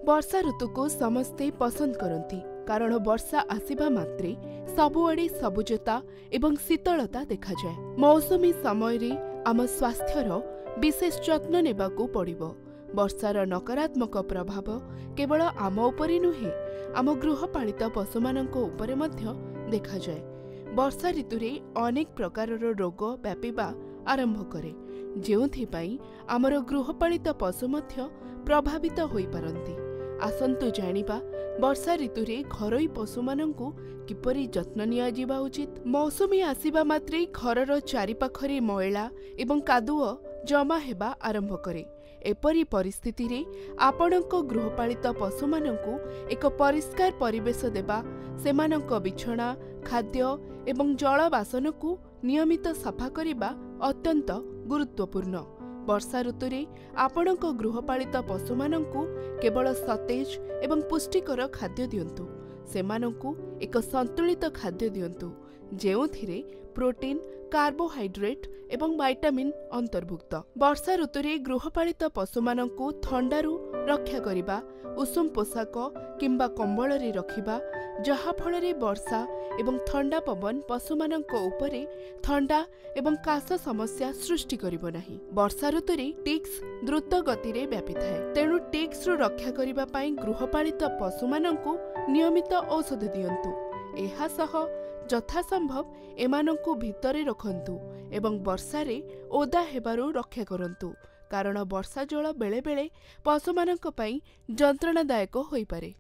वर्षा ऋतु को समस्ते पसंद करती कारण वर्षा आसिबा मात्रे सबुआड़े सबुजता एवं शीतलता देखा जाए। मौसमी समय रे आम स्वास्थ्यर विशेष जत्न नेबाकू पड़िबो। वर्षार नकारात्मक प्रभाव केवल आम उपरि नुहे आम गृहपालित पशुमानंक उपरे मध्य देखा जाए। वर्षा ऋतुरे अनेक प्रकारर रोग व्यापीबा आरंभ करे जेउथिपाई आमर गृहपालित पशु मध्य प्रभावित होई पारंती। आसंतु जानिबा वर्षा ऋतुरे घरोई पशुमानंकु किपरि जत्न निया जिबा उचित। मौसमी आसिबा मात्रे घरर चारिपाखरे मैला एवं कादुओ जमा हेबा आरंभ करे। एपरी परिस्थिति रे आपणक गृहपालित पशुमानंकु एक परिष्कार परिवेश देबा, सेमानंक बिछଣା, खाद्य एवं जल बासनकु नियमित सफा करिबा अत्यंत गुरुत्वपूर्ण। वर्षा ऋतुरे आपणक गृहपालित पशुमानंकु केवल सतेज एवं पुष्टिकर खाद्य दियंतु। सेमानंकु एक संतुलित खाद्य दियंतु जेउथिरे प्रोटीन, कार्बोहाइड्रेट एवं विटामिन अंतर्भुक्त। वर्षा ऋतुरे गृहपालित पशुमानंकु ठंडारू रक्षा करिबा, उषुम पोशाक किंबा कंबल रे रखिबा जहा फଳରେ वर्षा एवं ठंडा पवन पशुमानंक उपरे ठंडा एवं काश समस्या सृष्टि करिबो नाही। वर्षा ऋतुरे टिक्स द्रुत गति रे व्यापी थाए, तेणु टिक्स रु रक्षा करिबा पई गृहपालित पशुमानंकु नियमित औषध दियंतु। एहा सह यथासंभव एमानंकु भितरे रखंतु एवं वर्षा रे ओदा हेबारु रक्षा करंतु कारण वर्षा जल बेले बेले पशुमानंक पई जंत्रणादायक होई पारे।